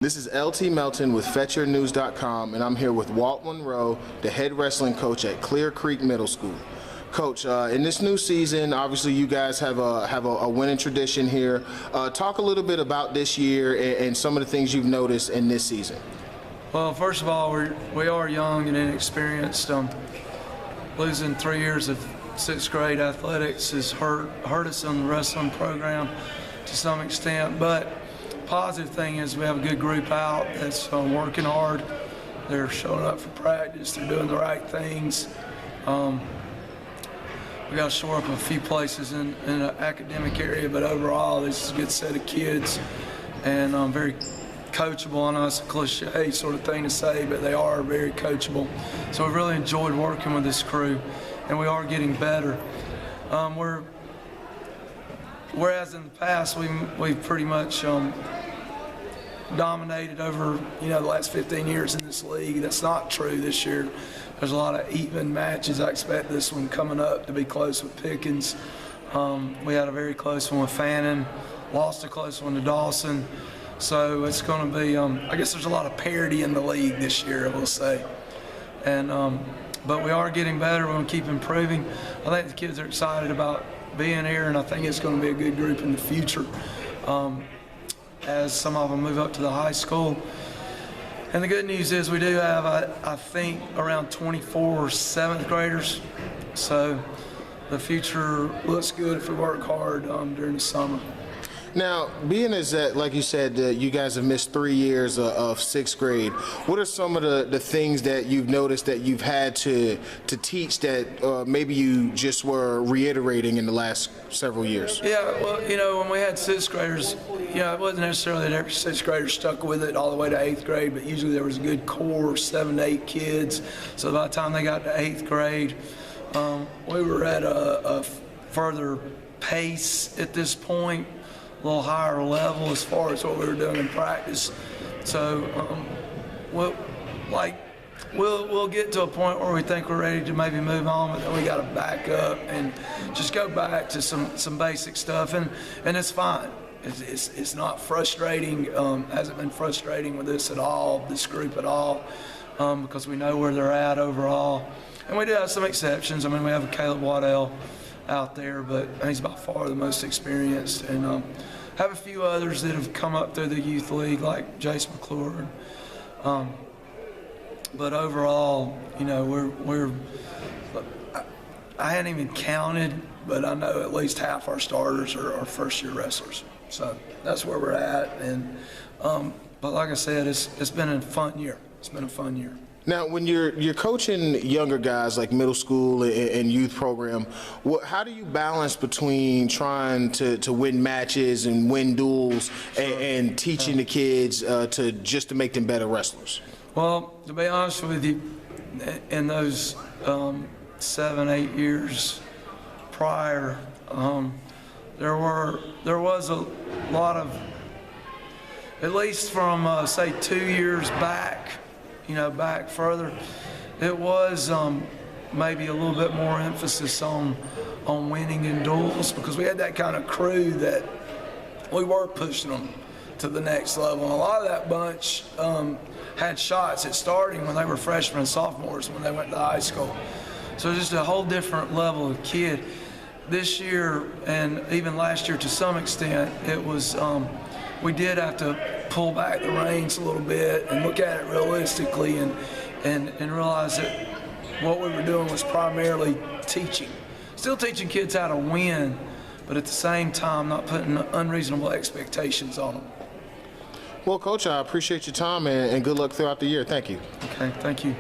This is LT Melton with FetchYourNews.com, and I'm here with Walt Monroe, the head wrestling coach at Clear Creek Middle School. Coach, in this new season, obviously you guys have a winning tradition here. Talk a little bit about this year and some of the things you've noticed in this season. Well, first of all, we are young and inexperienced. Losing 3 years of sixth grade athletics has hurt us on the wrestling program to some extent, but positive thing is we have a good group out that's working hard. They're showing up for practice. They're doing the right things. We got to shore up a few places in the academic area, but overall, this is a good set of kids and very coachable. I know it's a cliche sort of thing to say, but they are very coachable. So we've really enjoyed working with this crew, and we are getting better. Whereas in the past, we've pretty much dominated over the last 15 years in this league. That's not true this year. There's a lot of even matches. I expect this one coming up to be close with Pickens. We had a very close one with Fannin, lost a close one to Dawson. So it's going to be, I guess there's a lot of parity in the league this year, I will say. And but we are getting better. We're going to keep improving. I think the kids are excited about being here, and I think it's going to be a good group in the future as some of them move up to the high school. And the good news is we do have, I think, around 24 seventh graders. So the future looks good if we work hard during the summer. Now, being as that, like you said, you guys have missed 3 years of sixth grade, what are some of the things that you've noticed that you've had to teach that maybe you just were reiterating in the last several years? Yeah, well, when we had sixth graders, it wasn't necessarily that every sixth grader stuck with it all the way to eighth grade, but usually there was a good core of 7 to 8 kids. So by the time they got to eighth grade, we were at a further pace at this point, a little higher level as far as what we were doing in practice. So we'll get to a point where we think we're ready to maybe move on, but then we got to back up and just go back to some basic stuff, and it's fine. It's not frustrating. Hasn't been frustrating with this at all, this group at all, because we know where they're at overall. And we do have some exceptions. I mean, we have Caleb Waddell out there, but he's by far the most experienced, and have a few others that have come up through the youth league like Jace McClure. But overall, I hadn't even counted, but I know at least half our starters are first-year wrestlers. So that's where we're at, and but like I said, it's been a fun year. It's been a fun year. Now, when you're coaching younger guys like middle school and youth program, how do you balance between trying to win matches and win duels and teaching the kids to make them better wrestlers? Well, to be honest with you, in those 7, 8 years prior, there was a lot of, at least from say 2 years back, back further, it was maybe a little bit more emphasis on winning in duels, because we had that kind of crew that we were pushing them to the next level. And a lot of that bunch had shots at starting when they were freshmen and sophomores when they went to high school. So just a whole different level of kid. This year, and even last year to some extent, it was we did have to pull back the reins a little bit and look at it realistically and realize that what we were doing was primarily teaching. Still teaching kids how to win, but at the same time not putting unreasonable expectations on them. Well, Coach, I appreciate your time and good luck throughout the year. Thank you. Okay, thank you.